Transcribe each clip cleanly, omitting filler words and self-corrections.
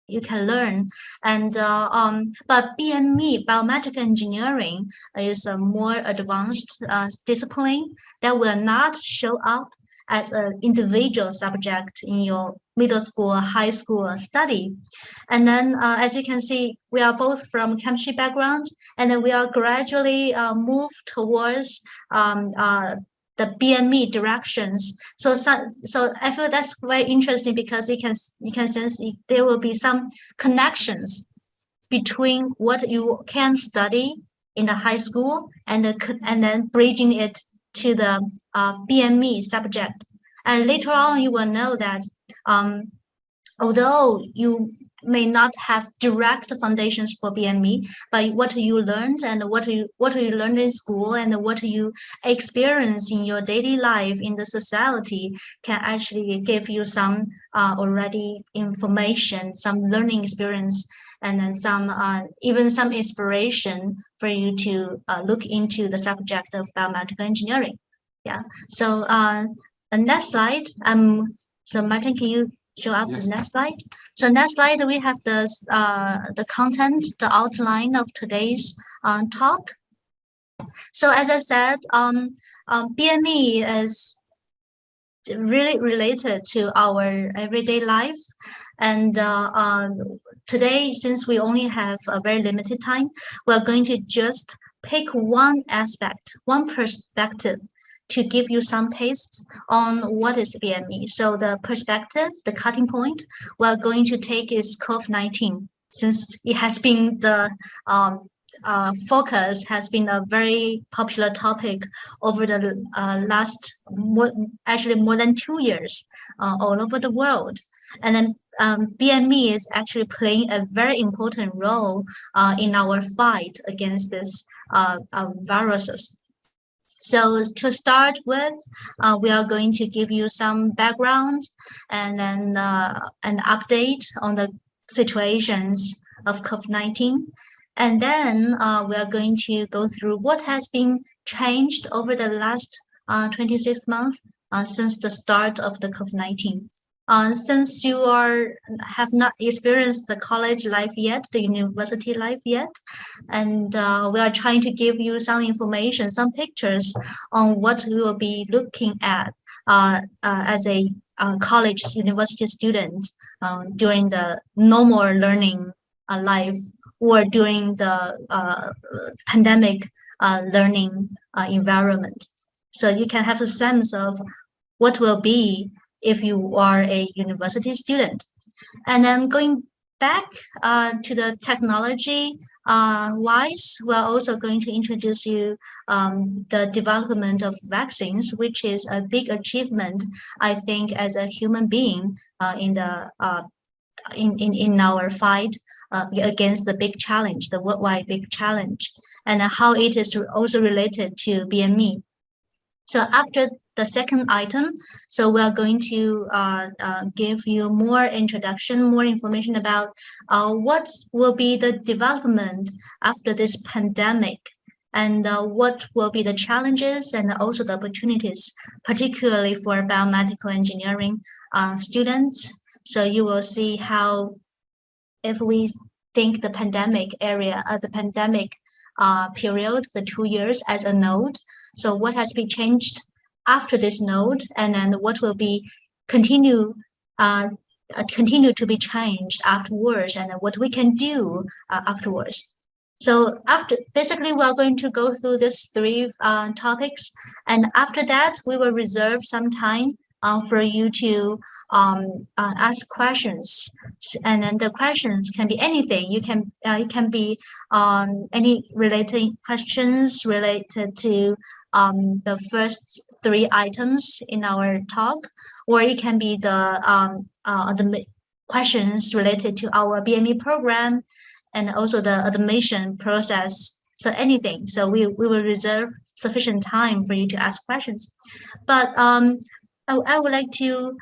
you can learn. And but BME, biomedical engineering, is a more advanced discipline that will not show up as an individual subject in your middle school or high school study. And then, as you can see, we are both from chemistry background, and then we are gradually move towards the BME directions. So I feel that's very interesting because you can sense there will be some connections between what you can study in the high school and then bridging it to the BME subject. And later on, you will know that although you may not have direct foundations for BME, but what you learned and what you learned in school and what you experience in your daily life in the society can actually give you some already information, some learning experience, and then some even some inspiration for you to look into the subject of biomedical engineering. Yeah. So the next slide. So Martin, can you show up the next slide? So next slide, we have the content, the outline of today's talk. So as I said, BME is really related to our everyday life. And today, since we only have a very limited time, we're going to just pick one aspect, one perspective to give you some tastes on what is BME. So the perspective, the cutting point, we're going to take is COVID-19, since it has been the focus has been a very popular topic over the last more than 2 years all over the world. And then BME is actually playing a very important role in our fight against this viruses. So to start with, we are going to give you some background and then an update on the situations of COVID-19. And then we are going to go through what has been changed over the last 26 months since the start of the COVID-19. Since you have not experienced the college life yet, the university life yet, and we are trying to give you some information, some pictures on what we will be looking at as a college university student during the normal learning life or during the pandemic learning environment. So you can have a sense of what will be if you are a university student. And then going back to the technology wise, we're also going to introduce you the development of vaccines, which is a big achievement, I think, as a human being in our fight against the big challenge, the worldwide big challenge, and how it is also related to BME. So after the second item, so we're going to give you more introduction, more information about what will be the development after this pandemic, and what will be the challenges and also the opportunities, particularly for biomedical engineering students. So you will see how, if we think the pandemic area, the pandemic period, the 2 years as a node, so what has been changed after this node, and then what will be continue to be changed afterwards, and what we can do afterwards. So basically we are going to go through these 3 topics, and after that we will reserve some time for you to ask questions, and then the questions can be anything. It can be any related questions related to the first 3 items in our talk, or it can be the questions related to our BME program and also the admission process. So anything. So we will reserve sufficient time for you to ask questions. But I would like to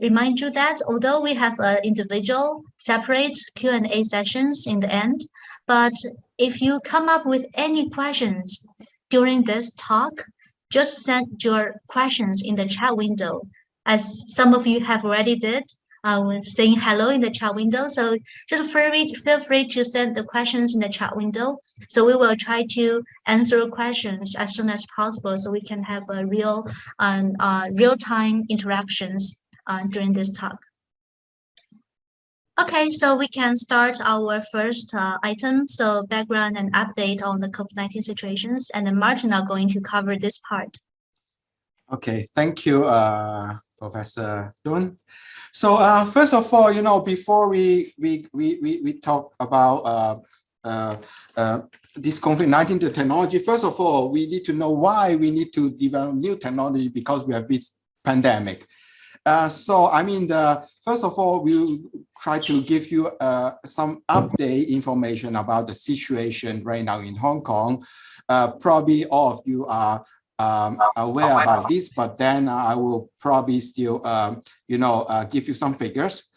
remind you that although we have individual separate Q&A sessions in the end, but if you come up with any questions during this talk, just send your questions in the chat window. As some of you have already did, saying hello in the chat window. So just feel free to send the questions in the chat window. So we will try to answer questions as soon as possible, so we can have a real-time interactions during this talk. Okay, so we can start our first item. So background and update on the COVID-19 situations, and then Martin are going to cover this part. Okay, thank you, Professor Duan. So first of all, before we talk about this COVID-19 technology, first of all, we need to know why we need to develop new technology, because we have this pandemic. So I mean, first of all, we'll try to give you some update information about the situation right now in Hong Kong. Probably all of you are aware about this, but then I will probably still, give you some figures,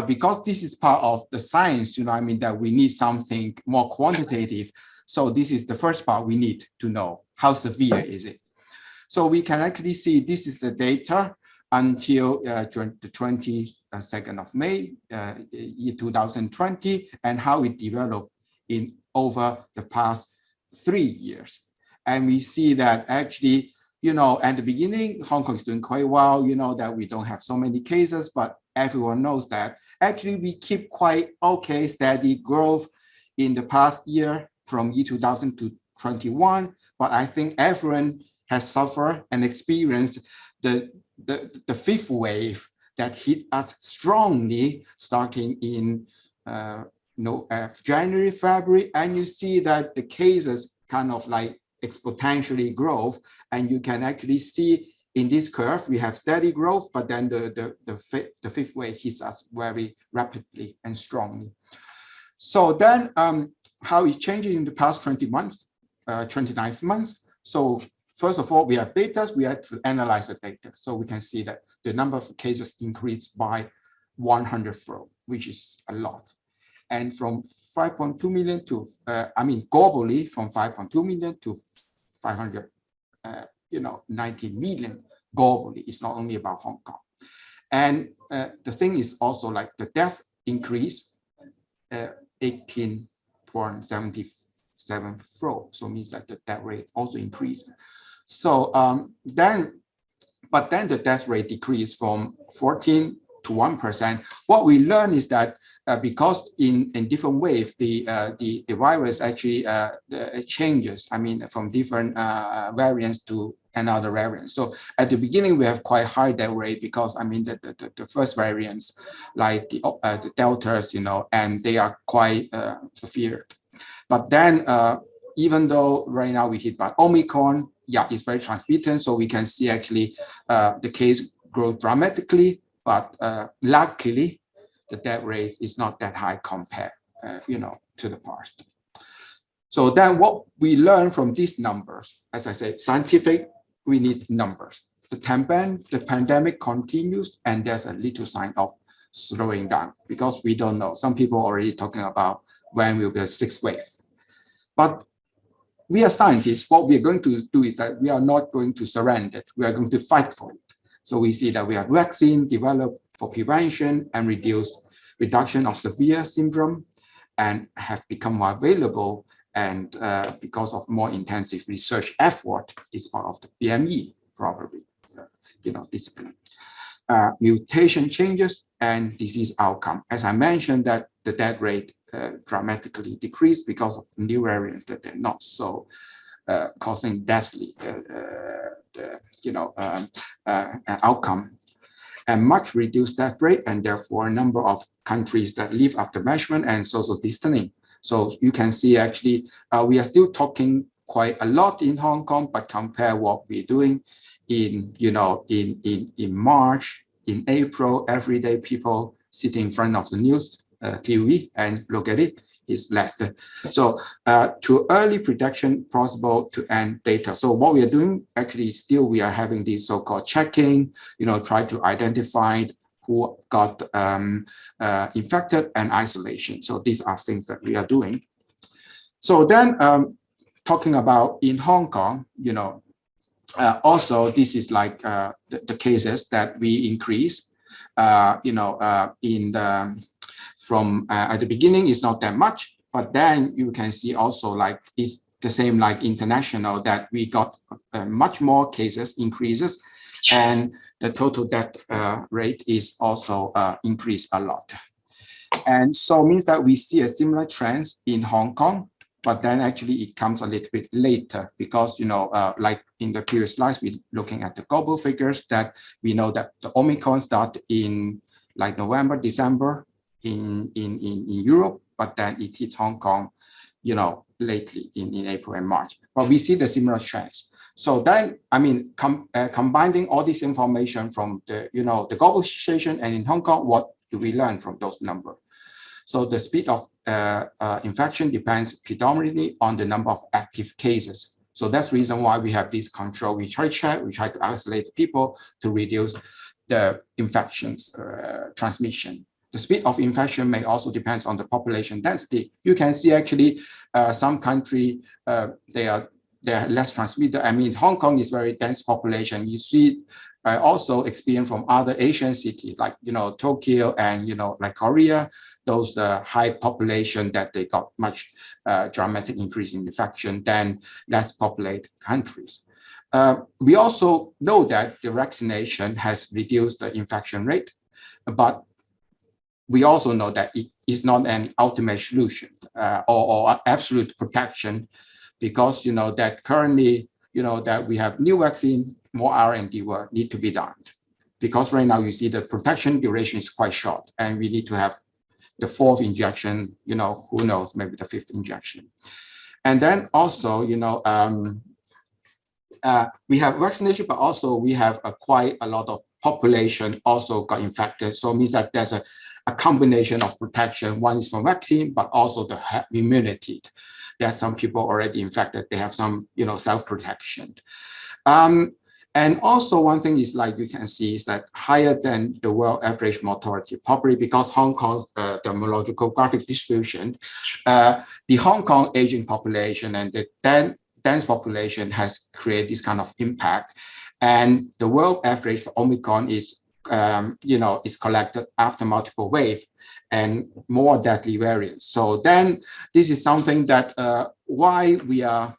because this is part of the science, that we need something more quantitative. So this is the first part we need to know. How severe is it? So we can actually see this is the data until the 22nd of May, year 2020, and how it developed in over the past 3 years. And we see that actually, at the beginning, Hong Kong is doing quite well, that we don't have so many cases, but everyone knows that actually we keep quite okay, steady growth in the past year from year 2000 to 21. But I think everyone has suffered and experienced the fifth wave that hit us strongly starting in January, February, and you see that the cases kind of like exponentially growth, and you can actually see in this curve we have steady growth, but then the fifth wave hits us very rapidly and strongly. So then how it's changing in the past 29 months. So first of all, we have data, we have to analyze the data. So we can see that the number of cases increased by 100-fold, which is a lot. And from 5.2 million to, globally, from 5.2 million to 590 million globally. It's not only about Hong Kong. And the thing is also like the death increase 18.77-fold. So it means that the death rate also increased. So but then the death rate decreased from 14 to 1%. What we learn is that because in different waves, the virus actually changes. From different variants to another variant. So at the beginning, we have quite high death rate because the first variants like the deltas, and they are quite severe. But then even though right now we hit by Omicron, yeah, it's very transmitted. So we can see actually the case grow dramatically. But luckily, the death rate is not that high compared, to the past. So then what we learn from these numbers, as I said, scientific, we need numbers. The pandemic continues, and there's a little sign of slowing down because we don't know. Some people are already talking about when will be the sixth wave. But we are scientists. What we are going to do is that we are not going to surrender. We are going to fight for it. So we see that we have vaccine developed for prevention and reduction of severe syndrome, and have become more available. And because of more intensive research effort, is part of the BME probably, discipline. Mutation changes and disease outcome. As I mentioned, that the death rate dramatically decreased because of new variants that they're not so causing deathly outcome, and much reduced death rate, and therefore a number of countries that live after measurement and social distancing. So you can see actually we are still talking quite a lot in Hong Kong, but compare what we're doing in March, in April, every day people sitting in front of the news TV and look at it is less. So to early prediction possible to end data. So what we are doing actually still we are having this so-called checking, try to identify who got infected and isolation. So these are things that we are doing. So then talking about in Hong Kong, also this is like the cases that we increase. from at the beginning is not that much, but then you can see also like it's the same like international, that we got much more cases increases, and the total death rate is also increased a lot. And so means that we see a similar trends in Hong Kong, but then actually it comes a little bit later because, like in the previous slides, we're looking at the global figures that we know that the Omicron started in like November, December in Europe, but then it hit Hong Kong, lately in April and March. But we see the similar trends. So then, I mean, combining all this information from the, the global situation and in Hong Kong, what do we learn from those numbers? So the speed of infection depends predominantly on the number of active cases. So that's the reason why we have this control. We try to isolate people to reduce the infections transmission. The speed of infection may also depend on the population density. You can see actually some country, they are less transmitted. I mean, Hong Kong is very dense population. You see also experience from other Asian cities like, Tokyo and, like Korea, those high population that they got much dramatic increase in infection than less populated countries. We also know that the vaccination has reduced the infection rate, but we also know that it is not an ultimate solution or absolute protection, because that currently that we have new vaccine, more R&D work need to be done, because right now you see the protection duration is quite short, and we need to have the fourth injection, who knows, maybe the fifth injection. And then also, we have vaccination, but also we have quite a lot of population also got infected. So it means that there's a combination of protection. One is from vaccine, but also the immunity. There are some people already infected. They have some, self-protection. And also one thing is like you can see is that higher than the world average mortality, probably because Hong Kong's demographic distribution, the Hong Kong aging population and the dense population has created this kind of impact. And the world average for Omicron is, is collected after multiple waves and more deadly variants. So then this is something that why we are,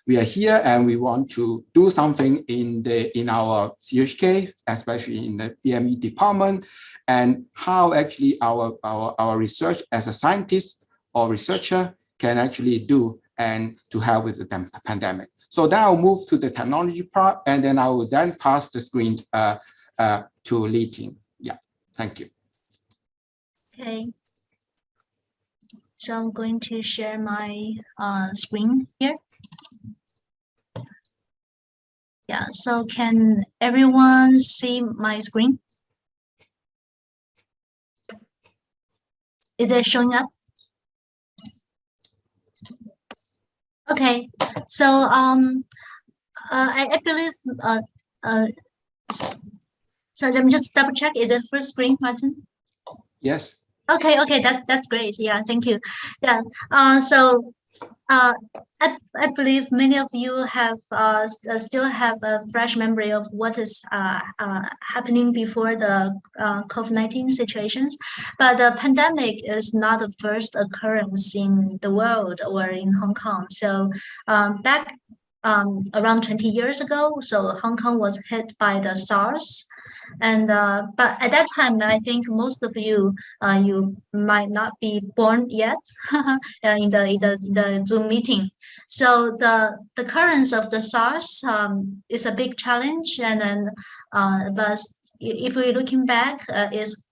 we are here, and we want to do something in our CUHK, especially in the BME department, and how actually our research as a scientist or researcher can actually do and to help with the pandemic. So then I'll move to the technology part, and then I will then pass the screen to Li Ting. Yeah, thank you. Okay. So I'm going to share my screen here. Yeah, so can everyone see my screen? Is it showing up? Okay, so I believe so let me just double check. Is it full screen, Martin? Yes. Okay, that's great. Yeah, thank you. Yeah, so I believe many of you have still have a fresh memory of what is happening before the COVID-19 situations, but the pandemic is not the first occurrence in the world or in Hong Kong. So back around 20 years ago, so Hong Kong was hit by the SARS. And but at that time, I think most of you you might not be born yet in the Zoom meeting. So the occurrence of the SARS is a big challenge, and then but if we're looking back, is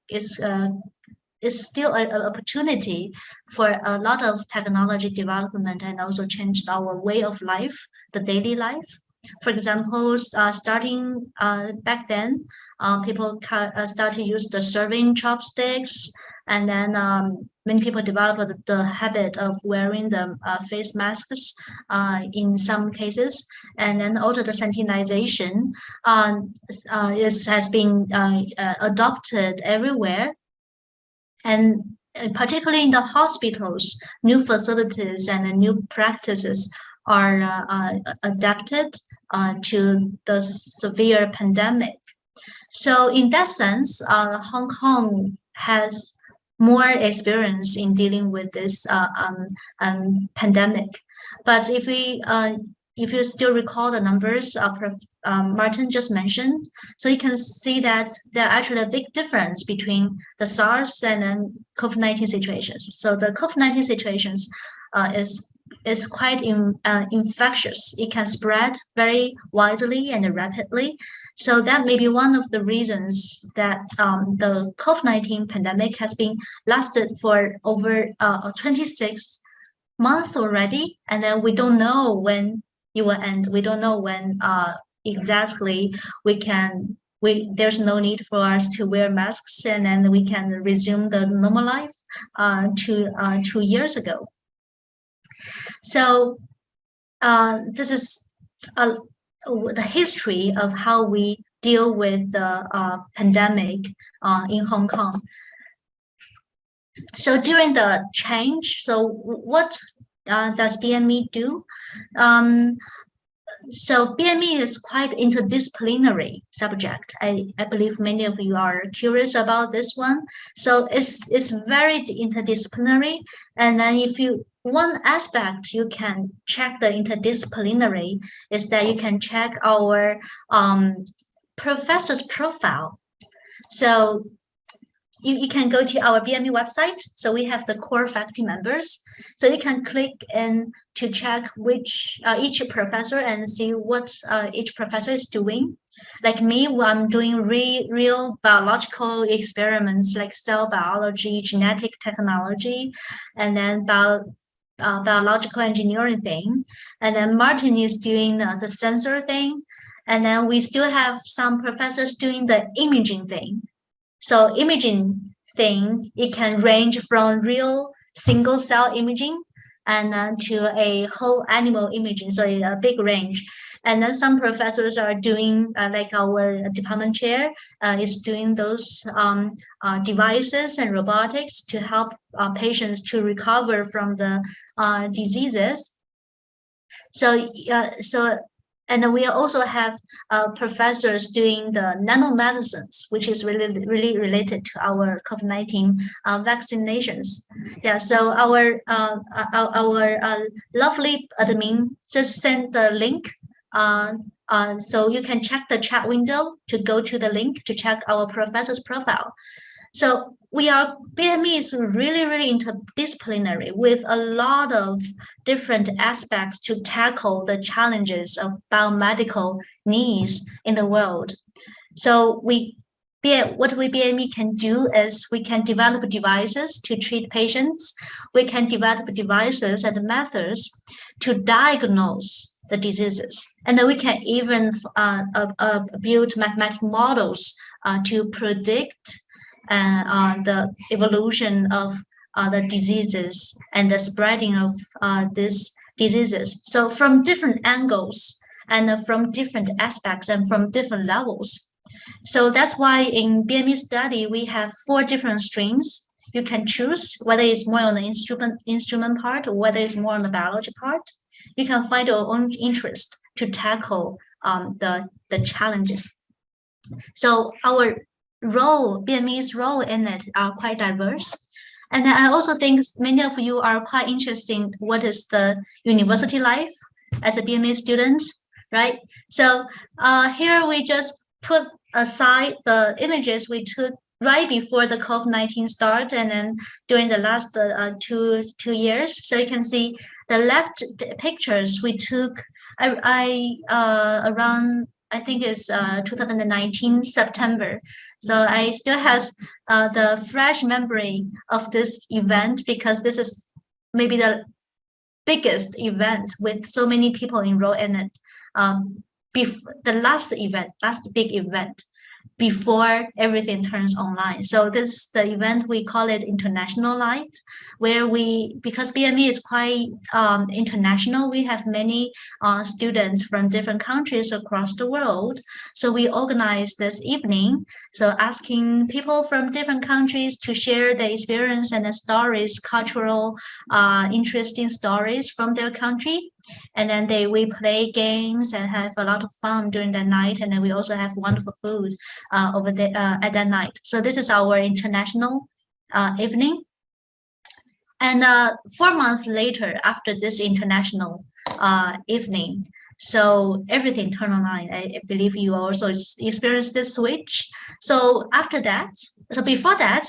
still an opportunity for a lot of technology development, and also changed our way of life, the daily life. For example, starting back then, people start to use the serving chopsticks, and then many people developed the habit of wearing the face masks in some cases, and then also the sanitization has been adopted everywhere. And particularly in the hospitals, new facilities and new practices are adapted to the severe pandemic. So in that sense, Hong Kong has more experience in dealing with this pandemic. But if you still recall the numbers Prof. Martin just mentioned, so you can see that there are actually a big difference between the SARS and then COVID-19 situations. So the COVID-19 situations is quite infectious. It can spread very widely and rapidly. So that may be one of the reasons that the COVID-19 pandemic has been lasted for over 26 months already, and then we don't know when it will end. We don't know when exactly there's no need for us to wear masks, and then we can resume the normal life 2 years ago. So this is the history of how we deal with the pandemic in Hong Kong. So during the change, so what does BME do? So BME is quite interdisciplinary subject. I believe many of you are curious about this one. So it's very interdisciplinary. And then one aspect you can check the interdisciplinary is that you can check our professor's profile. So you can go to our BME website. So we have the core faculty members. So you can click in to check each professor and see what each professor is doing. Like me, I'm doing real biological experiments like cell biology, genetic technology, and then biological engineering thing. And then Martin is doing the sensor thing. And then we still have some professors doing the imaging thing. So imaging thing, it can range from real single cell imaging and to a whole animal imaging, so a big range. And then some professors are doing, like our department chair is doing those devices and robotics to help patients to recover from the diseases. And then we also have professors doing the nanomedicines, which is really related to our COVID-19 vaccinations. Yeah, so our lovely admin just sent the link. So you can check the chat window to go to the link to check our professor's profile. So BME is really interdisciplinary with a lot of different aspects to tackle the challenges of biomedical needs in the world. So what we BME can do is we can develop devices to treat patients. We can develop devices and methods to diagnose the diseases. And then we can even build mathematical models to predict the evolution of the diseases and the spreading of these diseases. So from different angles and from different aspects and from different levels. So that's why in BME study, we have 4 different streams. You can choose whether it's more on the instrument part or whether it's more on the biology part. You can find your own interest to tackle the challenges. So our BME's role in it are quite diverse. And then I also think many of you are quite interested in what is the university life as a BME student, right? So here we just put aside the images we took right before the COVID-19 start and then during the last 2 years. So you can see the left pictures we took around, I think it's 2019 September. So I still has the fresh memory of this event because this is maybe the biggest event with so many people enrolled in it. The last big event before everything turns online. So this is the event, we call it International Light, where because BME is quite international, we have many students from different countries across the world. So we organized this evening, so asking people from different countries to share their experience and the stories, cultural, interesting stories from their country. And then we play games and have a lot of fun during the night. And then we also have wonderful food over there at that night. So this is our international evening. And 4 months later, after this international evening, so everything turned online. I believe you also experienced this switch. So after that, so before that,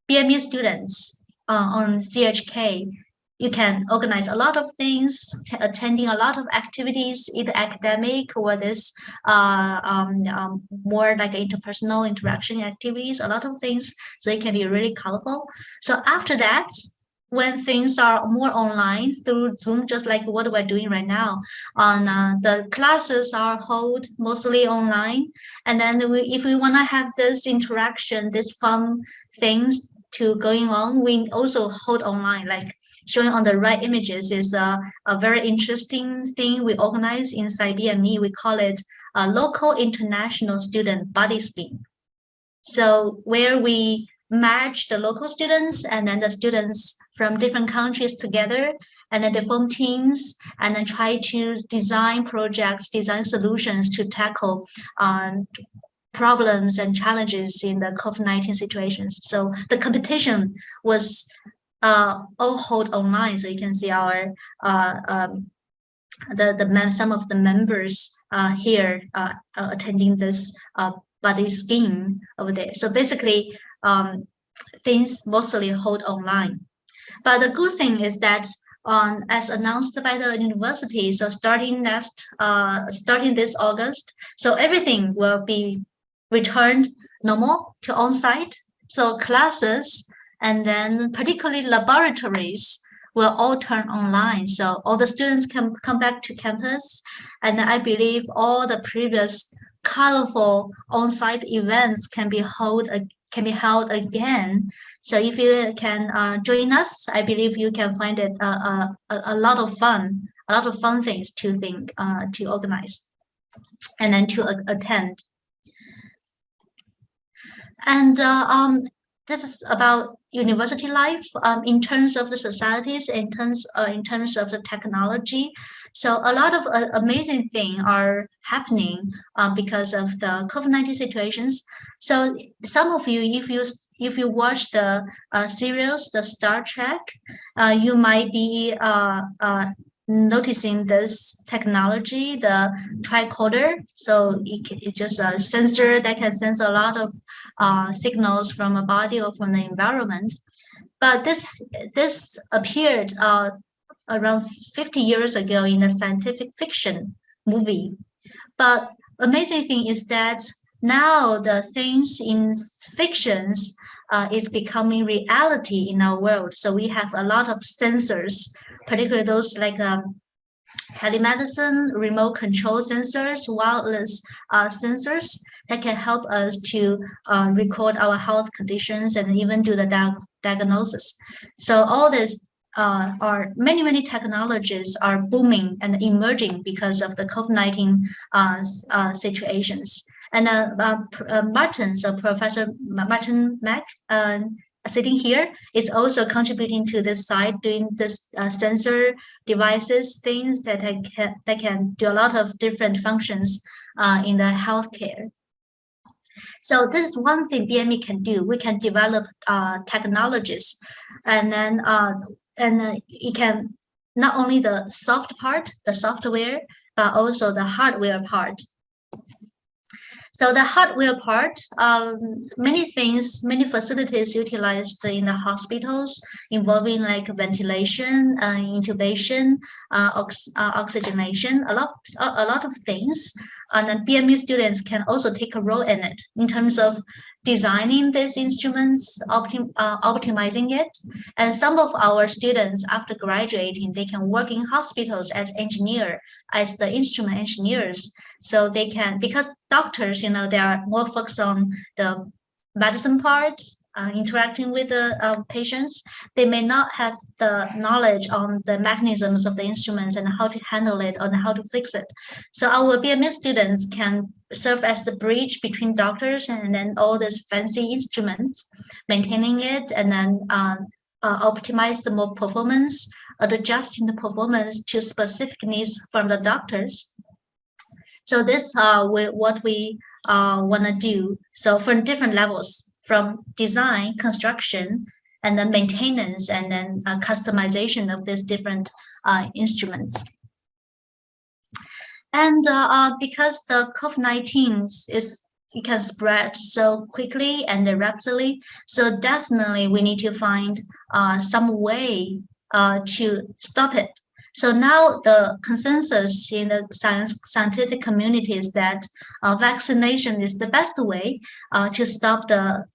BME students on CUHK, you can organize a lot of things, attending a lot of activities, either academic or this more like interpersonal interaction activities, a lot of things. So it can be really colorful. So after that, when things are more online through Zoom, just like what we're doing right now, on the classes are held mostly online. And then if we want to have this interaction, this fun things to going on, we also hold online, like showing on the right images is a very interesting thing we organize inside BME. We call it a local international student body scheme. So where we match the local students and then the students from different countries together, and then they form teams and then try to design projects, design solutions to tackle problems and challenges in the COVID-19 situations. So the competition was all held online. So you can see our some of the members here attending this body scheme over there. So basically, things mostly hold online. But the good thing is that as announced by the university, so starting this August, so everything will be returned normal to on-site. So classes and then particularly laboratories will all turn online. So all the students can come back to campus. And I believe all the previous colorful on-site events can be held again. So if you can join us, I believe you can find it a lot of fun things to organize and then to attend. And this is about university life in terms of the societies, in terms of the technology. So a lot of amazing things are happening because of the COVID-19 situations. So some of you, if you watch the series, the Star Trek, you might be noticing this technology, the tricorder. So it's just a sensor that can sense a lot of signals from a body or from the environment. But this appeared around 50 years ago in a scientific fiction movie. But amazing thing is that now the things in fictions is becoming reality in our world. So we have a lot of sensors, particularly those like telemedicine, remote control sensors, wireless sensors that can help us to record our health conditions and even do the diagnosis. So all this are many technologies are booming and emerging because of the COVID-19 situations. And Professor Martin Mack, sitting here, is also contributing to this side, doing this sensor devices things that can do a lot of different functions in the healthcare. So this is one thing BME can do. We can develop technologies, and then it can not only the soft part, the software, but also the hardware part. So the hardware part, many facilities utilized in the hospitals involving like ventilation, intubation, oxygenation, a lot of things. And then BME students can also take a role in it in terms of designing these instruments, optimizing it. And some of our students, after graduating, they can work in hospitals as the instrument engineers. So they can, because doctors, they are more focused on the medicine part, interacting with the patients. They may not have the knowledge on the mechanisms of the instruments and how to handle it and how to fix it. So our BME students can serve as the bridge between doctors and then all these fancy instruments, maintaining it and then optimize the performance, adjusting the performance to specific needs from the doctors. So this what we want to do. So from different levels, from design, construction, and then maintenance, and then customization of these different instruments. And because the COVID-19 it can spread so quickly and rapidly, so definitely we need to find some way to stop it. So now the consensus in the scientific community is that vaccination is the best way to stop the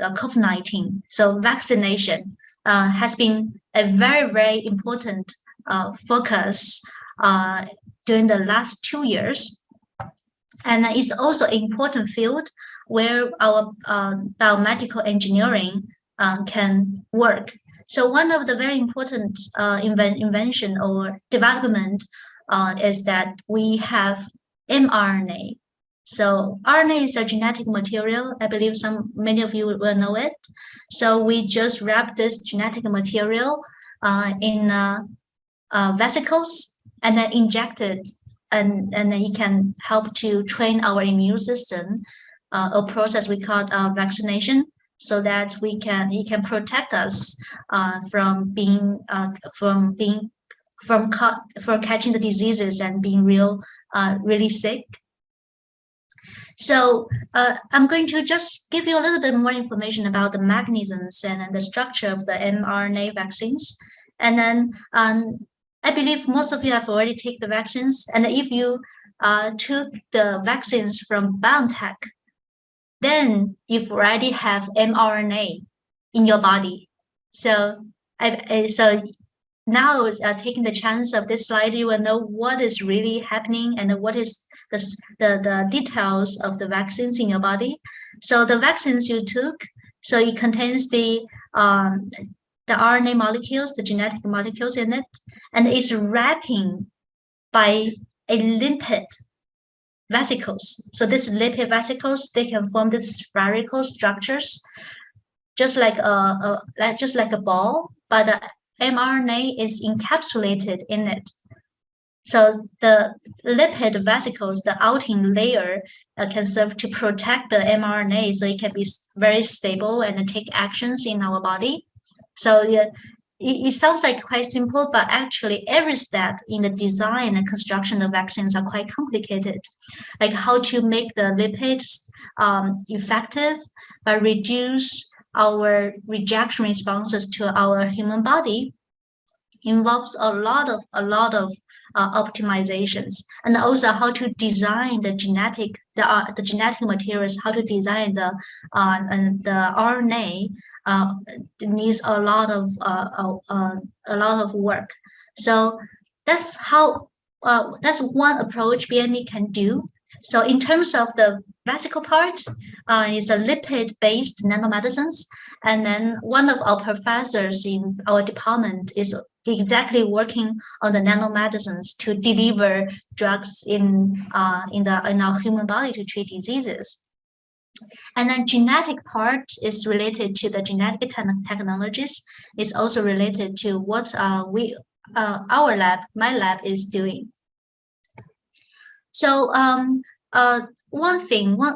COVID-19. So vaccination has been a very, very important focus during the last 2 years. And it's also an important field where our biomedical engineering can work. So one of the very important invention or development is that we have mRNA. So RNA is a genetic material. I believe many of you will know it. So we just wrap this genetic material in vesicles and then inject it, and then it can help to train our immune system, a process we call vaccination, so that it can protect us from catching the diseases and being really sick. So I'm going to just give you a little bit more information about the mechanisms and the structure of the mRNA vaccines, and then I believe most of you have already taken the vaccines, and if you took the vaccines from BioNTech, then you've already have mRNA in your body. So now taking the chance of this slide, you will know what is really happening and what is the details of the vaccines in your body. So the vaccines you took, so it contains the RNA molecules, the genetic molecules in it, and it's wrapping by a lipid vesicles. So these lipid vesicles, they can form these spherical structures, just like a ball, but the mRNA is encapsulated in it. So the lipid vesicles, the outing layer, can serve to protect the mRNA, so it can be very stable and take actions in our body. So yeah, it sounds like quite simple, but actually every step in the design and construction of vaccines are quite complicated. Like how to make the lipids effective, but reduce our rejection responses to our human body involves a lot of optimizations, and also how to design the genetic materials, how to design the RNA needs a lot of work. So that's one approach BME can do. So in terms of the vesicle part, it's a lipid-based nanomedicines, and then one of our professors in our department is exactly working on the nanomedicines to deliver drugs in our human body to treat diseases. And then genetic part is related to the genetic technologies. It's also related to what our lab, my lab, is doing. So one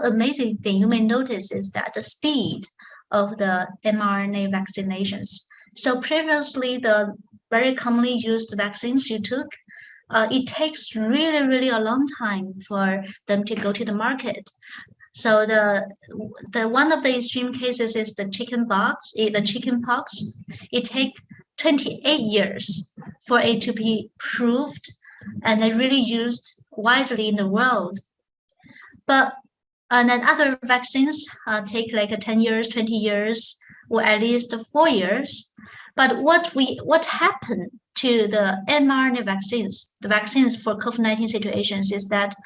amazing thing you may notice is that the speed of the mRNA vaccinations. So previously, the very commonly used vaccines you took, it takes really, really a long time for them to go to the market. So the one of the extreme cases is the chickenpox. It takes 28 years for it to be proved and really used widely in the world. But and then other vaccines take like 10 years, 20 years, or at least 4 years. But what happened to the mRNA vaccines, the vaccines for COVID-19 situations, is that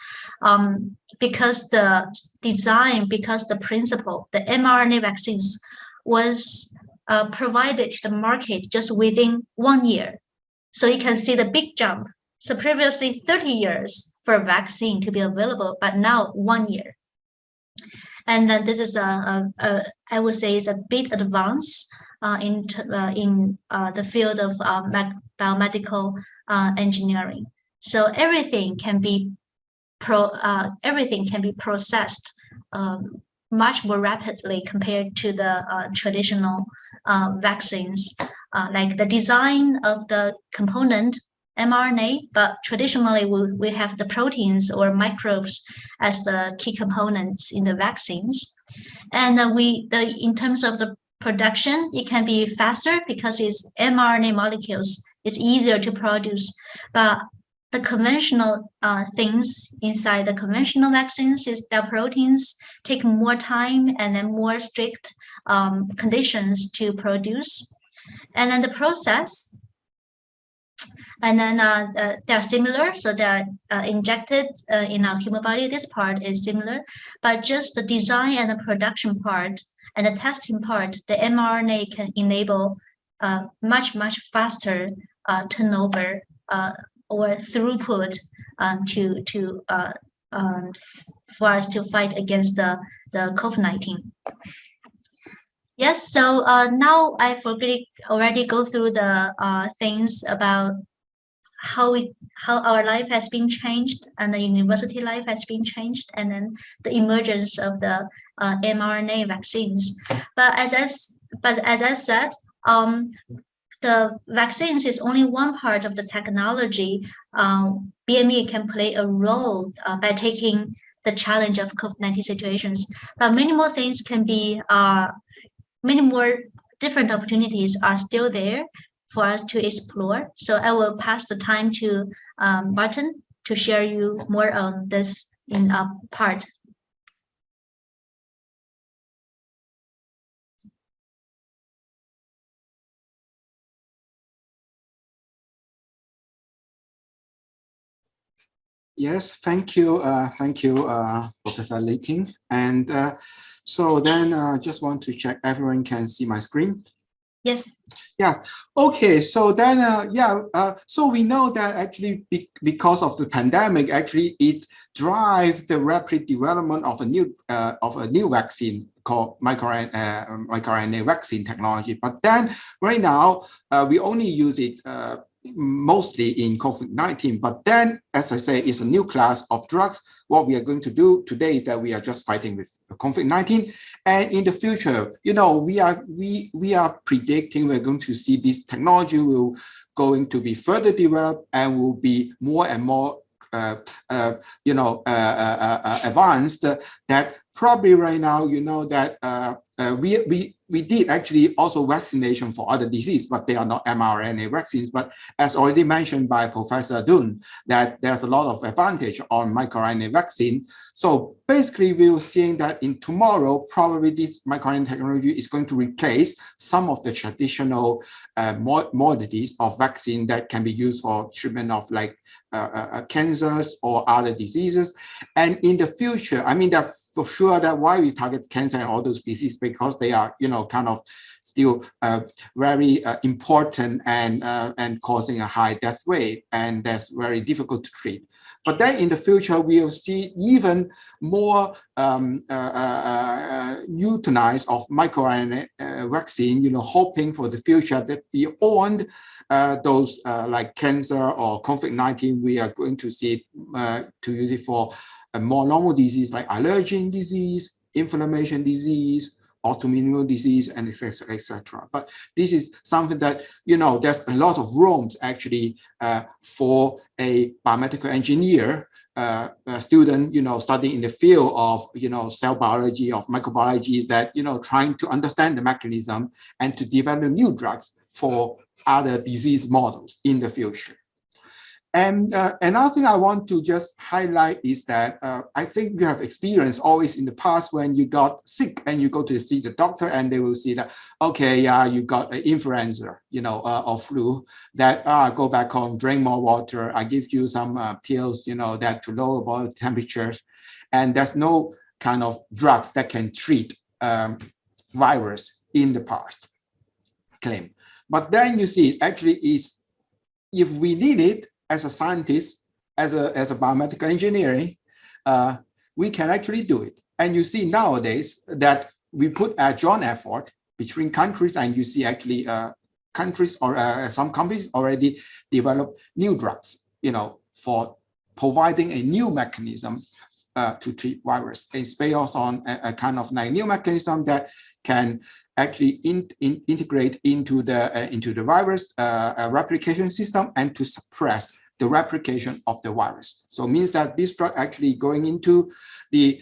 because the design, because the principle, the mRNA vaccines was provided to the market just within 1 year. So you can see the big jump. So previously 30 years for a vaccine to be available, but now 1 year. And then this is I would say is a bit advanced in the field of biomedical engineering. So everything can be processed much more rapidly compared to the traditional vaccines. Like the design of the component mRNA, but traditionally we have the proteins or microbes as the key components in the vaccines. And in terms of the production, it can be faster because it's mRNA molecules. It's easier to produce, but the conventional things inside the conventional vaccines is that proteins take more time and then more strict conditions to produce. And then the process, and then they're similar, so they're injected in our human body. This part is similar, but just the design and the production part and the testing part, the mRNA can enable much faster turnover or throughput for us to fight against the COVID-19. Yes, so now I've already go through the things about how our life has been changed and the university life has been changed, and then the emergence of the mRNA vaccines. But as I said, the vaccines is only one part of the technology. BME can play a role by taking the challenge of COVID-19 situations. But many more things can be, many more different opportunities are still there for us to explore. So I will pass the time to Martin to share you more on this in a part. Yes, thank you, Professor Li Ting. And so then just want to check everyone can see my screen. Yes. Yes. Okay. So then, so we know that actually because of the pandemic, actually it drives the rapid development of a new vaccine called microRNA vaccine technology. But then right now we only use it mostly in COVID-19. But then, as I say, it's a new class of drugs. What we are going to do today is that we are just fighting with COVID-19, and in the future, you know, we are predicting we're going to see this technology will going to be further developed and will be more and more advanced. That probably right now, you know, that we did actually also vaccination for other disease, but they are not mRNA vaccines. But as already mentioned by Professor Duan, that there's a lot of advantage on microRNA vaccine. So basically, we are seeing that in tomorrow, probably this microRNA technology is going to replace some of the traditional modalities of vaccine that can be used for treatment of like cancers or other diseases. And in the future, I mean, that for sure that why we target cancer and all those diseases, because they are, you know, kind of still very important and causing a high death rate, and that's very difficult to treat. But then in the future, we will see even more euthanize of microRNA vaccine, you know, hoping for the future that beyond those like cancer or COVID-19, we are going to see to use it for a more normal disease like allergen disease, inflammation disease, autoimmune disease, and etc. But this is something that, you know, there's a lot of rooms actually for a biomedical engineer student, you know, studying in the field of, you know, cell biology, of microbiology, is that, you know, trying to understand the mechanism and to develop new drugs for other disease models in the future. And another thing I want to just highlight is that I think you have experienced always in the past when you got sick and you go to see the doctor and they will see that, okay, yeah, you got an influenza, you know, or flu, that go back home, drink more water, I give you some pills, you know, that to lower body temperatures. And there's no kind of drugs that can treat virus in the past claim. But then you see, actually is, if we need it, as a scientist, as a biomedical engineering, we can actually do it. And you see nowadays that we put a joint effort between countries, and you see actually countries or some companies already develop new drugs, you know, for providing a new mechanism to treat virus. It's based on a kind of like new mechanism that can actually integrate into the virus replication system and to suppress the replication of the virus. So it means that this drug actually going into the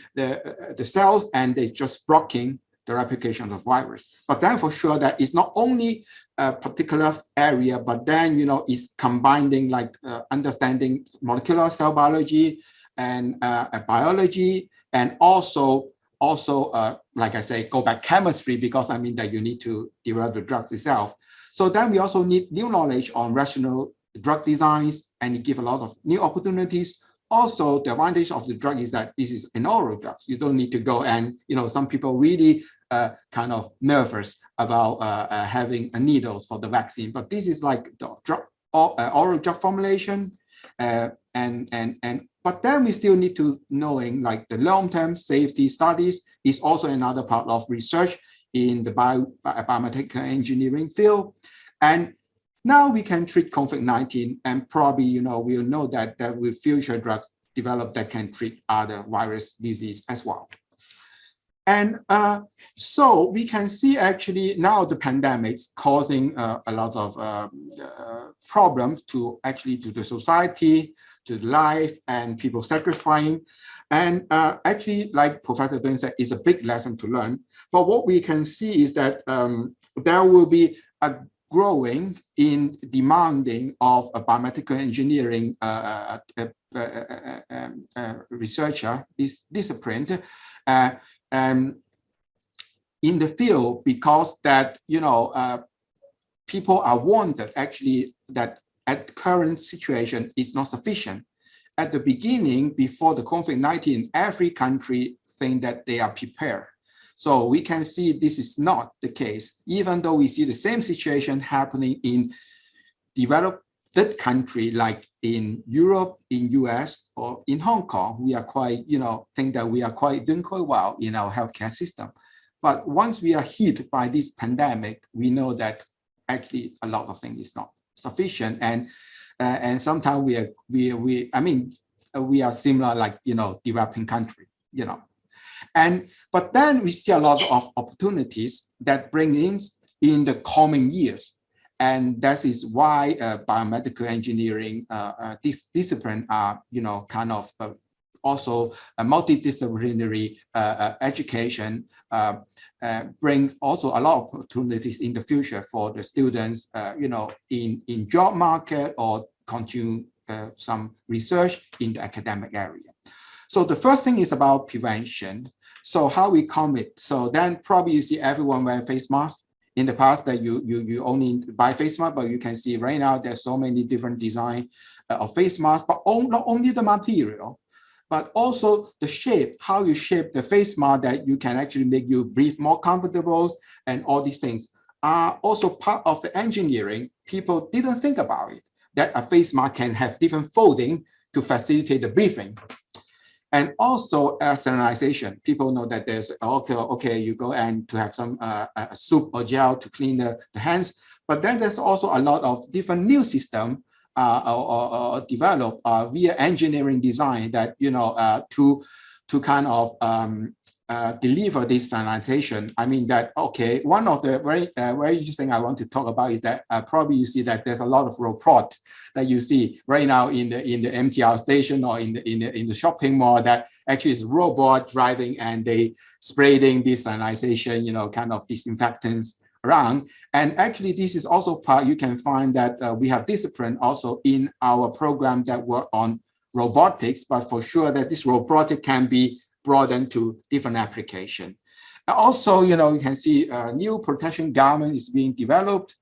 cells and they just blocking the replication of the virus. But then for sure that it's not only a particular area, but then, you know, it's combining like understanding molecular cell biology and biology, and also like I say, go back chemistry, because I mean that you need to develop the drugs itself. So then we also need new knowledge on rational drug designs, and it gives a lot of new opportunities. Also, the advantage of the drug is that this is an oral drug. You don't need to go and, you know, some people really kind of nervous about having needles for the vaccine, but this is like the drug, oral drug formulation, but then we still need to knowing like the long-term safety studies is also another part of research in the biomedical engineering field. And now we can treat COVID-19, and probably, you know, we'll know that there will future drugs developed that can treat other virus disease as well. And so we can see actually now the pandemic's causing a lot of problems to actually to the society, to life, and people sacrificing. And actually, like Professor Duan said, it's a big lesson to learn. But what we can see is that there will be a growing in demanding of a biomedical engineering researcher, this discipline, in the field, because that, you know, people are wanted actually that at current situation is not sufficient. At the beginning, before the COVID-19, every country think that they are prepared. So we can see this is not the case, even though we see the same situation happening in developed country like in Europe, in US, or in Hong Kong. We are quite, you know, think that we are doing quite well in our healthcare system. But once we are hit by this pandemic, we know that actually a lot of things is not sufficient, and sometimes we are similar, like, you know, developing country, you know. But then we see a lot of opportunities that bring in the coming years. And that is why biomedical engineering, this discipline are, you know, kind of also a multidisciplinary education brings also a lot of opportunities in the future for the students, you know, in job market or continue some research in the academic area. So the first thing is about prevention. So how we commit. So then probably you see everyone wearing face masks. In the past that you only buy face mask, but you can see right now there's so many different design of face masks, but not only the material, but also the shape, how you shape the face mask that you can actually make you breathe more comfortable, and all these things are also part of the engineering. People didn't think about it, that a face mask can have different folding to facilitate the breathing. And also sterilization. People know that there's, okay, you go and to have some soup or gel to clean the hands. But then there's also a lot of different new system or developed via engineering design that, you know, to kind of deliver this sanitation. I mean that, okay, one of the very interesting I want to talk about is that probably you see that there's a lot of robot that you see right now in the MTR station or in the shopping mall that actually is robot driving, and they spraying this sanitization, you know, kind of disinfectants around. And actually this is also part, you can find that we have discipline also in our program that work on robotics, but for sure that this robotic can be broadened to different application. Also, you know, you can see new protection garment is being developed,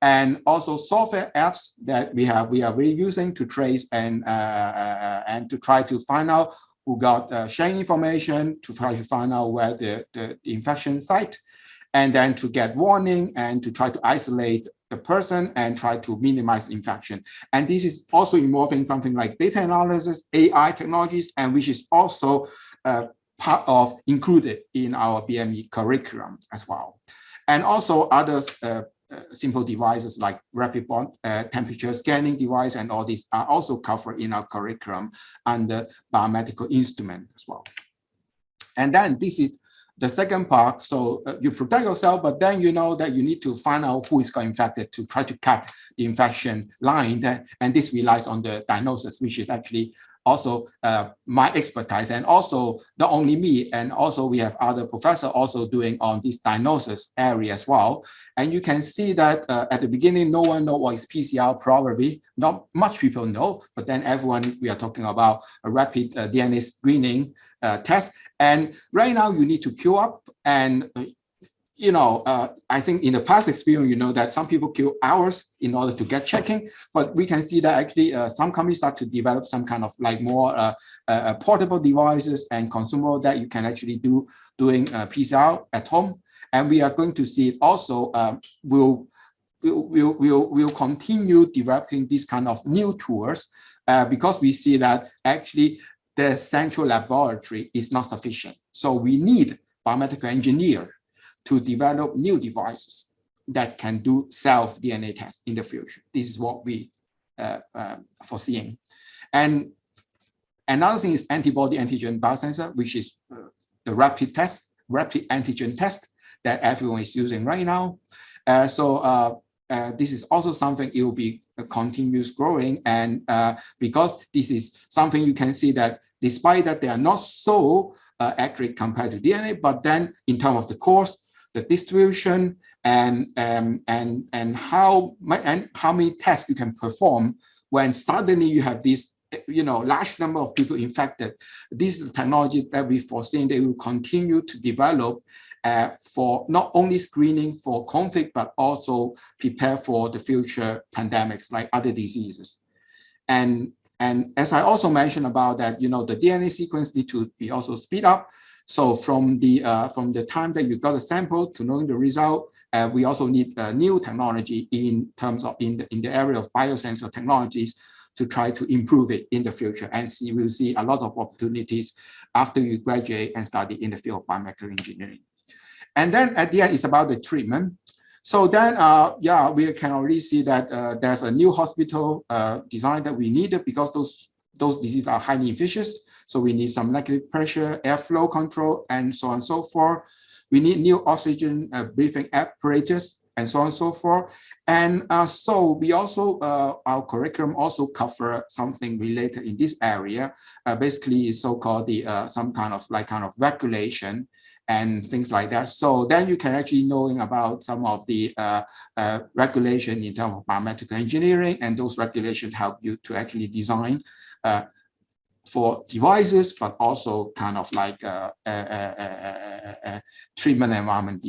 and also software apps that we are really using to trace and to try to find out who got sharing information, to try to find out where the infection site, and then to get warning and to try to isolate the person and try to minimize infection. And this is also involving something like data analysis, AI technologies, and which is also part of included in our BME curriculum as well. And also others simple devices like rapid bond temperature scanning device, and all these are also covered in our curriculum under biomedical instrument as well. And then this is the second part. So you protect yourself, but then you know that you need to find out who is got infected to try to cut the infection line. And this relies on the diagnosis, which is actually also my expertise, and also not only me, and also we have other professors also doing on this diagnosis area as well. And you can see that at the beginning, no one knows what is PCR, probably not much people know, but then everyone, we are talking about a rapid DNA screening test. And right now you need to queue up, and you know, I think in the past experience, you know that some people queue hours in order to get checking, but we can see that actually some companies start to develop some kind of like more portable devices and consumable that you can actually doing PCR at home. And we are going to see it also we'll continue developing this kind of new tools because we see that actually the central laboratory is not sufficient. So we need biomedical engineers to develop new devices that can do self-DNA tests in the future. This is what we foreseeing. And another thing is antibody antigen biosensor, which is the rapid antigen test that everyone is using right now. This is also something it will be continuous growing, and because this is something you can see that despite that they are not so accurate compared to DNA, but then in terms of the cost, the distribution, and how many tests you can perform when suddenly you have this, you know, large number of people infected. This is the technology that we foresee they will continue to develop for not only screening for COVID, but also prepare for the future pandemics like other diseases. And as I also mentioned about that, you know, the DNA sequence need to be also speed up. So from the time that you got a sample to knowing the result, we also need new technology in terms of in the area of biosensor technologies to try to improve it in the future. And we'll see a lot of opportunities after you graduate and study in the field of biomedical engineering. And then at the end, it's about the treatment. So then, yeah, we can already see that there's a new hospital design that we needed because those diseases are highly infectious. So we need some negative pressure, airflow control, and so on and so forth. We need new oxygen breathing apparatus, and so on and so forth. And so we also, our curriculum also cover something related in this area. Basically, is so-called the some kind of regulation and things like that. So then you can actually knowing about some of the regulation in terms of biomedical engineering, and those regulations help you to actually design for devices, but also kind of like treatment environment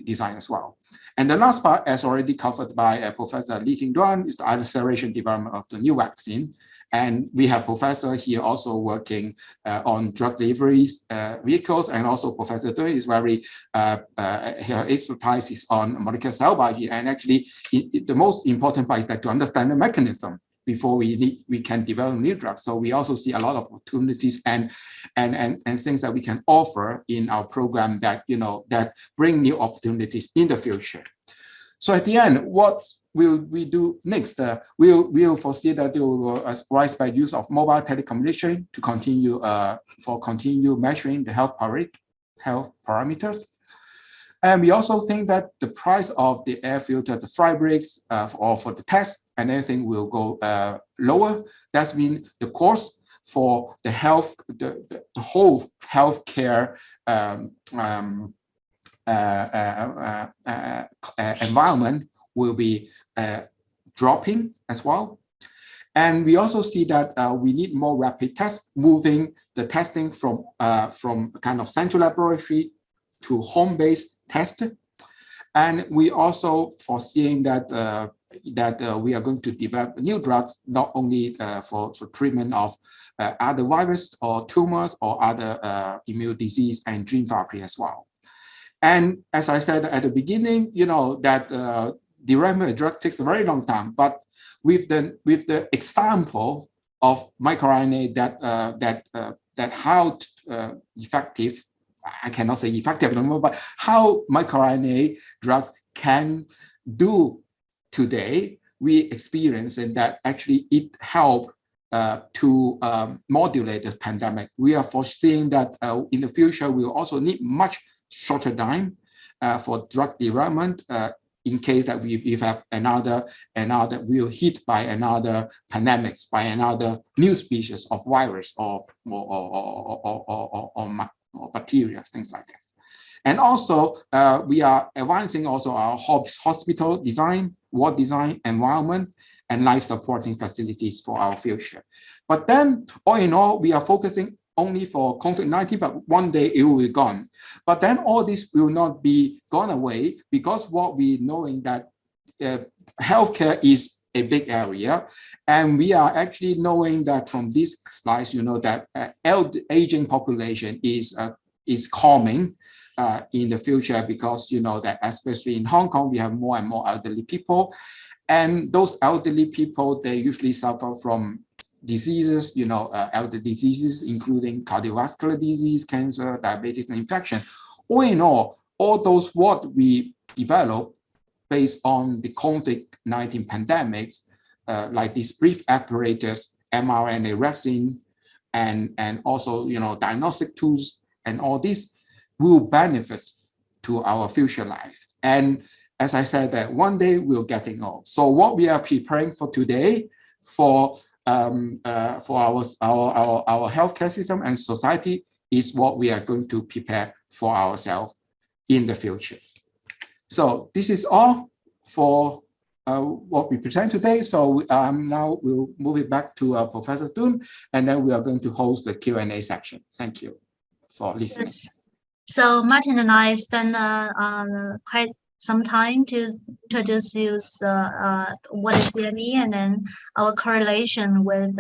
design as well. And the last part, as already covered by Professor Duan, is the acceleration development of the new vaccine. And we have Professor here also working on drug delivery vehicles, and also Professor Duan is very, her expertise is on molecular cell biology. And actually, the most important part is that to understand the mechanism before we can develop new drugs. So we also see a lot of opportunities and things that we can offer in our program that, you know, that bring new opportunities in the future. So at the end, what will we do next? We'll foresee that there will rise by use of mobile telecommunication to continue measuring the health parameters. And we also think that the price of the air filter, the fry breaks, or for the test and everything will go lower. That means the cost for the whole healthcare environment will be dropping as well. And we also see that we need more rapid tests, moving the testing from kind of central laboratory to home-based test. And we also foreseeing that we are going to develop new drugs, not only for treatment of other virus or tumors or other immune disease and gene therapy as well. And as I said at the beginning, you know, that development of drug takes a very long time, but with the example of microRNA that how effective, I cannot say effective anymore, but how microRNA drugs can do today, we experience that actually it helped to modulate the pandemic. We are foreseeing that in the future, we will also need much shorter time for drug development in case that we have another we are hit by another pandemics, by another new species of virus or bacteria, things like that. And also, we are advancing also our hospital design, ward design, environment, and life supporting facilities for our future. But then, all in all, we are focusing only for COVID-19, but one day it will be gone. But then all this will not be gone away, because what we knowing that healthcare is a big area, and we are actually knowing that from these slides, you know, that aging population is calming in the future, because you know that especially in Hong Kong, we have more and more elderly people, and those elderly people, they usually suffer from diseases, you know, elder diseases, including cardiovascular disease, cancer, diabetes, and infection. All in all those what we develop based on the COVID-19 pandemics, like these brief apparatus, mRNA vaccine, and also, you know, diagnostic tools, and all this will benefit to our future life. And as I said, that one day we're getting old. So what we are preparing for today for our healthcare system and society is what we are going to prepare for ourselves in the future. So this is all for what we present today. So now we'll move it back to Professor Duan, and then we are going to host the Q&A section. Thank you for listening. Yes. So Martin and I spent quite some time to introduce you what is BME and then our correlation with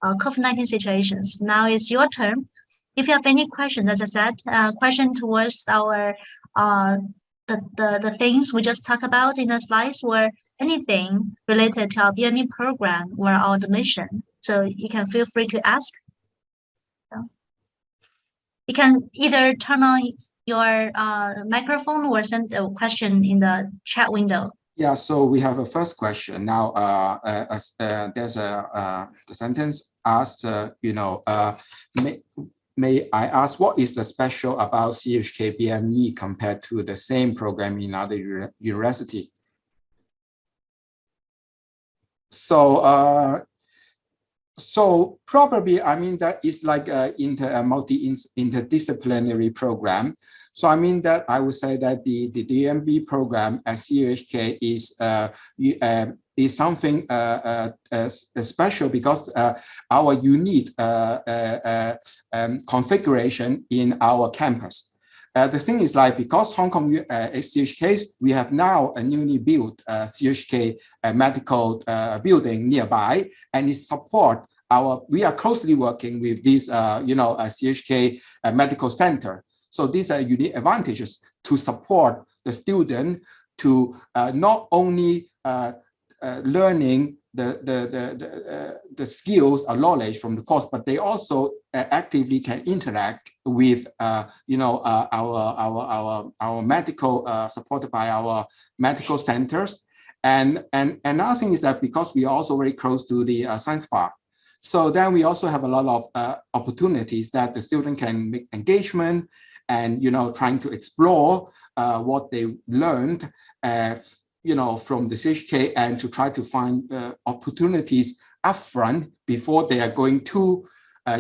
COVID-19 situations. Now it's your turn. If you have any questions, as I said, question towards our the things we just talked about in the slides, or anything related to our BME program or our mission. So you can feel free to ask. You can either turn on your microphone or send a question in the chat window. Yeah, so we have a first question. Now, there's the sentence asked, you know, may I ask what is the special about CUHK BME compared to the same program in other university? So, so probably, I mean, that is like a interdisciplinary program. So I mean that I would say that the DMB program at CUHK is something special, because our unique configuration in our campus. The thing is, like, because Hong Kong CUHK, we have now a newly built CUHK medical building nearby, and it support we are closely working with this, you know, CUHK medical center. So these are unique advantages to support the student to not only learning the skills or knowledge from the course, but they also actively can interact with you know, our medical supported by our medical centers. And another thing is that because we are also very close to the science park, so then we also have a lot of opportunities that the student can make engagement and, you know, trying to explore what they learned you know, from the CUHK, and to try to find opportunities upfront before they are going to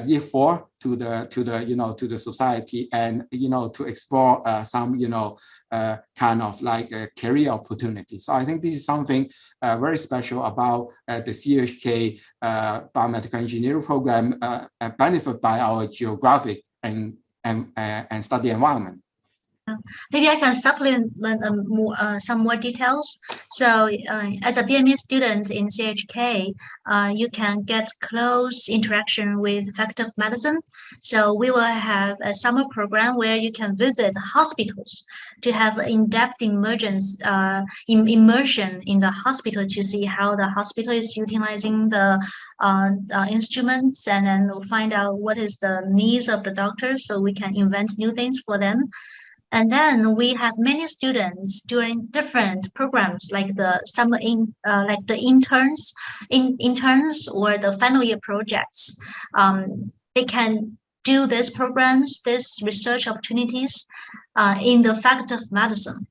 year 4 to the you know, to the society, and, you know, to explore some, you know, kind of like career opportunities. So I think this is something very special about the CUHK biomedical engineering program, benefit by our geographic and study environment. Maybe I can supplement some more details. So as a BME student in CUHK, you can get close interaction with effective medicine. So we will have a summer program where you can visit hospitals to have in-depth immersion in the hospital, to see how the hospital is utilizing the instruments, and then we'll find out what is the needs of the doctors, so we can invent new things for them. And then we have many students doing different programs like the summer like the interns or the final year projects. They can do these programs, these research opportunities in the Faculty of Medicine.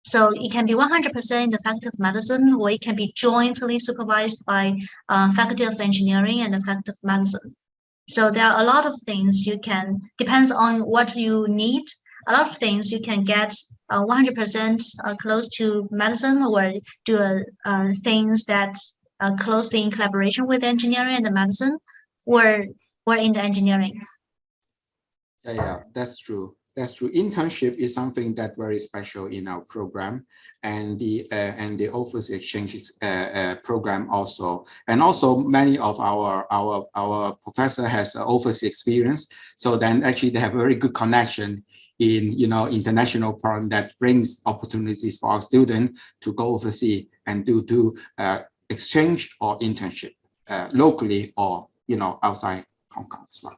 So it can be 100% in the Faculty of Medicine, or it can be jointly supervised by Faculty of Engineering and the Faculty of Medicine. So there are a lot of things you can, depends on what you need. A lot of things you can get 100% close to medicine, or do things that are closely in collaboration with engineering and the medicine, or in the engineering. Yeah, that's true. That's true. Internship is something that very special in our program, and the overseas exchange program also, and also many of our professor has overseas experience. So then actually they have a very good connection in international program that brings opportunities for our students to go overseas and do exchange or internship locally or outside Hong Kong as well.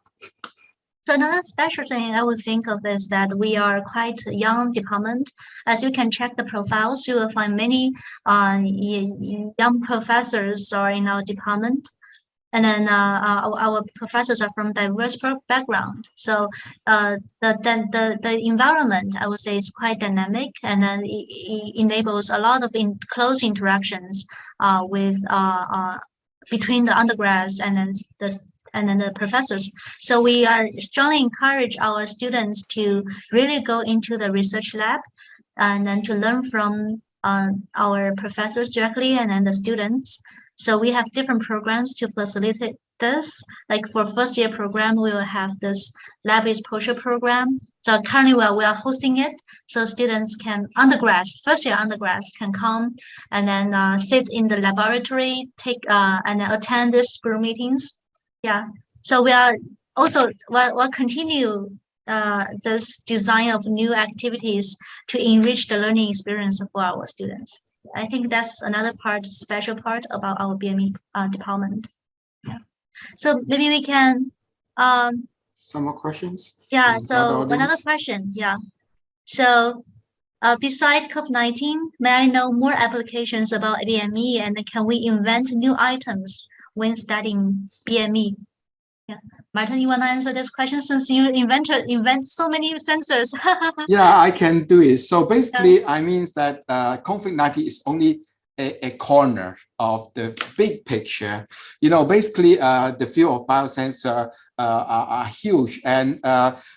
So another special thing I would think of is that we are quite a young department. As you can check the profiles, you will find many young professors are in our department. And then our professors are from diverse background. So the environment, I would say, is quite dynamic, and then it enables a lot of close interactions with between the undergrads and then the professors. So we are strongly encourage our students to really go into the research lab and then to learn from our professors directly and then the students. So we have different programs to facilitate this. Like for first year program, we will have this lab exposure program. So currently we are hosting it. So students can, first year undergrads can come and then sit in the laboratory, take and then attend the school meetings. Yeah, so we are also we'll continue this design of new activities to enrich the learning experience for our students. I think that's another special part about our BME department. Yeah. So maybe we can. Some more questions? Yeah. So another question. Yeah. So besides COVID-19, may I know more applications about BME, and can we invent new items when studying BME? Yeah, Martin, you want to answer this question since you invent so many sensors? Yeah, I can do it. So basically, I mean that COVID-19 is only a corner of the big picture. Basically, the field of biosensor are huge, and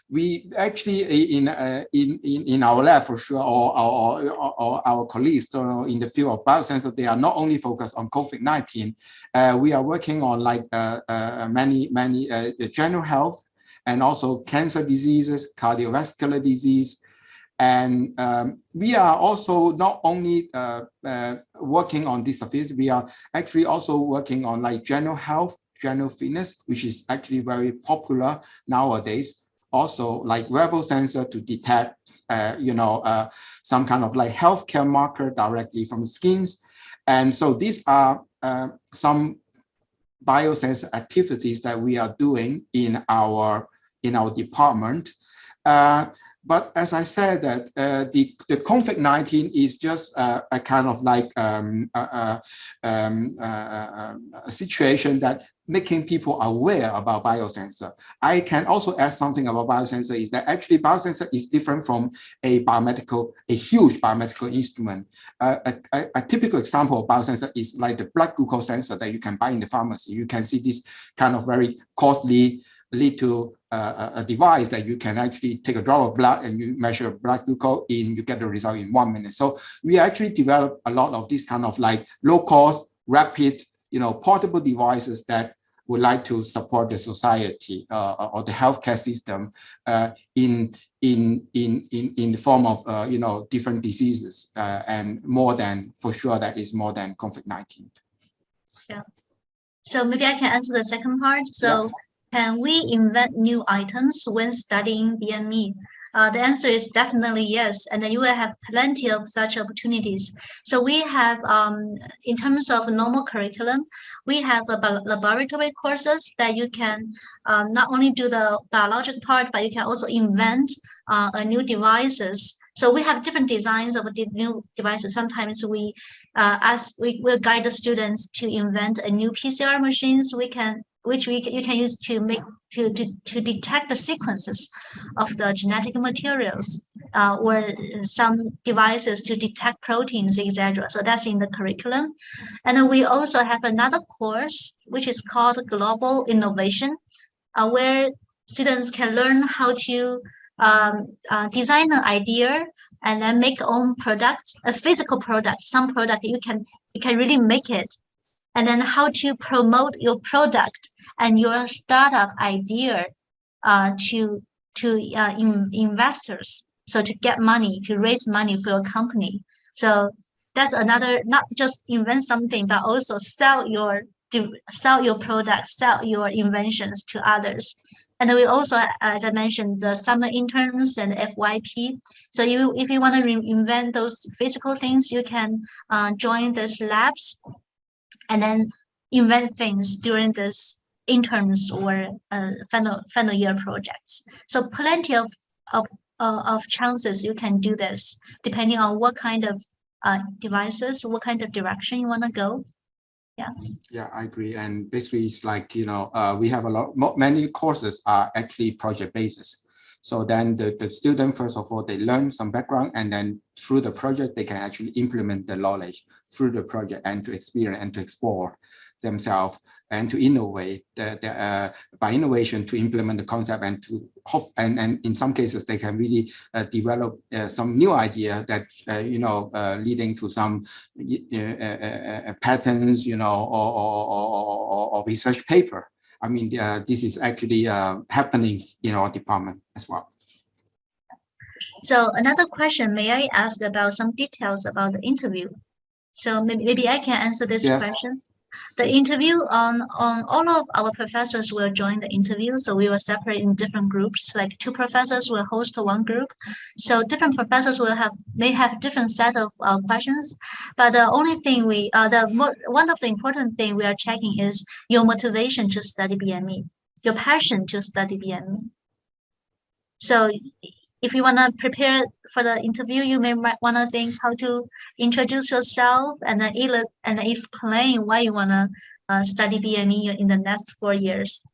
we actually in our lab for sure, or our colleagues in the field of biosensor, they are not only focused on COVID-19. We are working on like many general health and also cancer diseases, cardiovascular disease. And we are also not only working on this surface, we are actually also working on like general health, general fitness, which is actually very popular nowadays. Also like wearable sensor to detect, some kind of like healthcare marker directly from the skins. And so these are some biosensor activities that we are doing in our department. But as I said, that the COVID-19 is just a kind of like a situation that making people aware about biosensor. I can also add something about biosensor is that actually biosensor is different from a huge biomedical instrument. A typical example of biosensor is like the blood glucose sensor that you can buy in the pharmacy. You can see this kind of very costly little a device that you can actually take a drop of blood and you measure blood glucose you get the result in 1 minute. So we actually developed a lot of these kind of like low cost, rapid, portable devices that would like to support the society or the healthcare system in the form of different diseases and more than, for sure, that is more than COVID-19. Yeah. So maybe I can answer the second part. So. Yes. Can we invent new items when studying BME? The answer is definitely yes, and then you will have plenty of such opportunities. So we have, in terms of normal curriculum, we have laboratory courses that you can not only do the biologic part, but you can also invent a new devices. So we have different designs of the new devices. Sometimes we will guide the students to invent a new PCR machines you can use to make to detect the sequences of the genetic materials, or some devices to detect proteins, etc. So that's in the curriculum. And then we also have another course which is called Global Innovation, where students can learn how to design an idea and then make own product, a physical product, some product you can really make it, and then how to promote your product and your startup idea to investors. So to get money, to raise money for your company. So that's another, not just invent something, but also sell your product, sell your inventions to others. And then we also, as I mentioned, the summer interns and FYP. So if you want to invent those physical things, you can join these labs and then invent things during this interns or final year projects. So plenty of chances you can do this, depending on what kind of devices, what kind of direction you want to go. Yeah, I agree. And basically, it's like, we have many courses are actually project basis. So then the student, first of all, they learn some background, and then through the project, they can actually implement the knowledge through the project and to experience and to explore themselves and to innovate by innovation to implement the concept and to hope, and in some cases they can really develop some new idea that leading to some patents, or research paper. I mean, this is actually happening in our department as well. So another question, may I ask about some details about the interview? So maybe I can answer this question. The interview on all of our professors will join the interview. So we will separate in different groups, like 2 professors will host one group. So different professors may have different set of questions. But the only thing one of the important thing we are checking is your motivation to study BME, your passion to study BME. So if you want to prepare for the interview, you may want to think how to introduce yourself and then explain why you want to study BME in the next 4 years.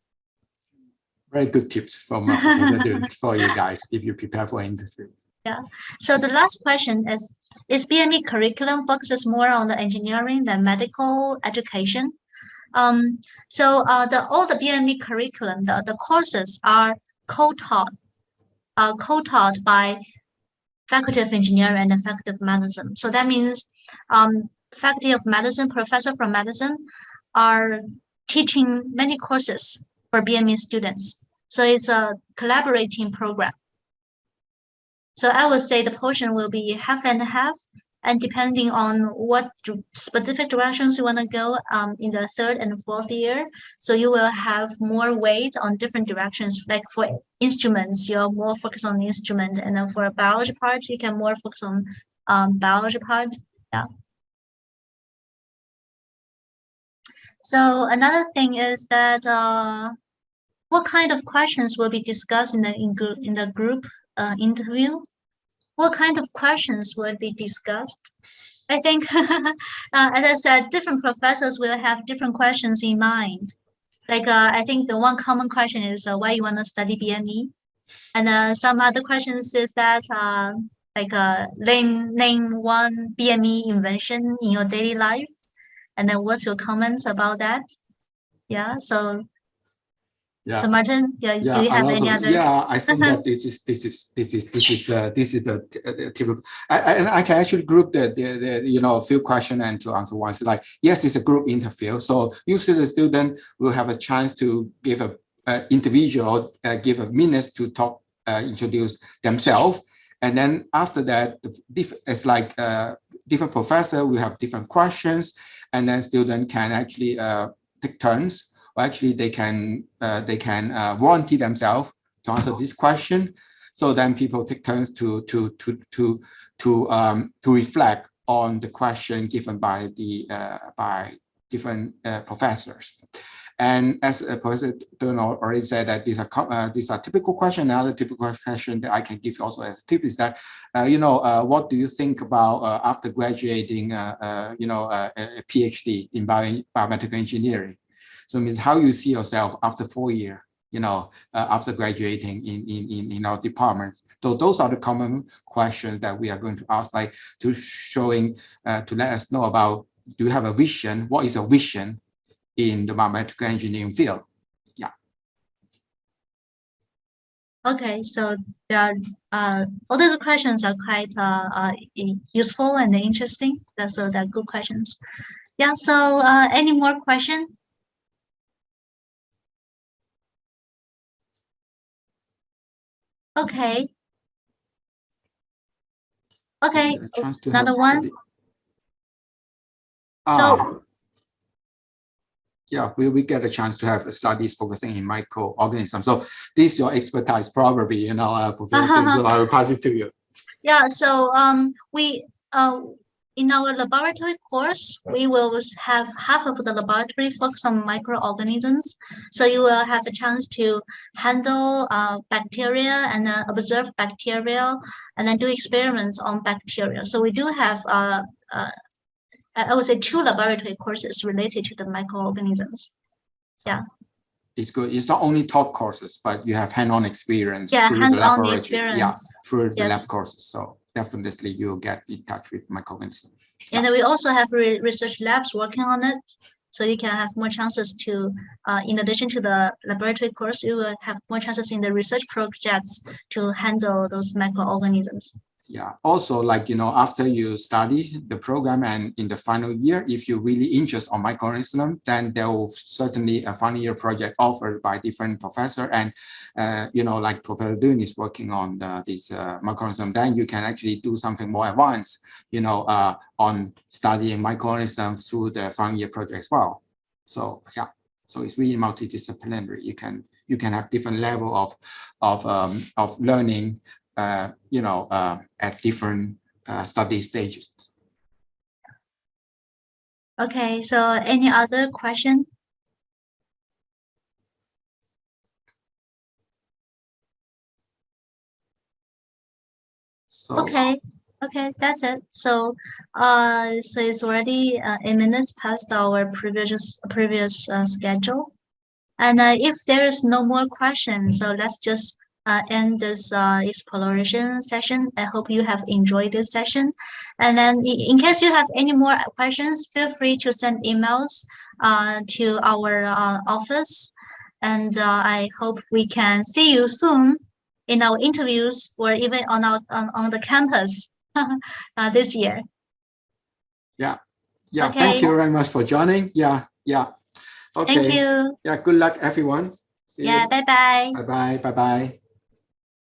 Very good tips from Professor for you guys if you prepare for an interview. Yeah. So the last question is BME curriculum focuses more on the engineering than medical education? So all the BME curriculum, the courses are co-taught by Faculty of Engineering and Faculty of Medicine. So that means Faculty of Medicine, professor from medicine are teaching many courses for BME students. So it's a collaborating program. So I would say the portion will be half and half, and depending on what specific directions you want to go in the 3rd and 4th year, so you will have more weight on different directions. Like for instruments, you're more focused on the instrument, and then for a biology part, you can more focus on biology part. Yeah. So another thing is that what kind of questions will be discussed in the group interview? What kind of questions will be discussed? I think, as I said, different professors will have different questions in mind. Like, I think the one common question is why you want to study BME, and some other questions is that name one BME invention in your daily life, and then what's your comments about that? Yeah. So. Yeah. So Martin, do you have any other? Yeah, I think that this is a typical. And I can actually group the few questions and to answer one. So like, yes, it's a group interview. So usually the student will have a chance to give a individual give a minute to talk, introduce themselves, and then after that, it's like different professor will have different questions, and then student can actually take turns. Or actually, they can volunteer themselves to answer this question. So then people take turns to reflect on the question given by the by different professors. And as Professor Duan already said, that these are typical questions. Another typical question that I can give you also as a tip is that, what do you think about after graduating, a PhD in biomedical engineering? So it means how you see yourself after 4 years, after graduating in our department. So those are the common questions that we are going to ask, like to let us know about, do you have a vision? What is a vision in the biomedical engineering field? Yeah. Okay, so there are all these questions are quite useful and interesting. So they're good questions. Yeah. So any more questions? Okay. Okay. Another one. So. Yeah, we get a chance to have studies focusing in microorganisms. So this is your expertise, probably, Professor, so I will pass it to you. Yeah, so we in our laboratory course, we will have half of the laboratory focus on microorganisms. So you will have a chance to handle bacteria and observe bacteria and then do experiments on bacteria. So we do have I would say 2 laboratory courses related to the microorganisms. Yeah. It's good. It's not only taught courses, but you have hand-on experience through the laboratory. Experience. Yeah, through the lab courses. So definitely you'll get in touch with microorganisms. And then we also have research labs working on it. So you can have more chances to, in addition to the laboratory course, you will have more chances in the research projects to handle those microorganisms. Yeah, also, like, after you study the program and in the final year, if you're really interested on microorganism, then there will certainly a final year project offered by different professor. And, like Professor Duan is working on this microorganism, then you can actually do something more advanced, on studying microorganisms through the final year project as well. So, yeah, so it's really multidisciplinary. You can have different level of learning, at different study stages. Okay, so any other question? So, okay, that's it. So it's already 8 minutes past our previous schedule. And if there is no more questions, so let's just end this exploration session. I hope you have enjoyed this session. And then in case you have any more questions, feel free to send emails to our office. And I hope we can see you soon in our interviews or even on the campus this year. Yeah. Okay. Thank you very much for joining. Yeah. Okay. Thank you. Yeah. Good luck, everyone. See you. Bye-bye. Bye-bye. Bye-bye.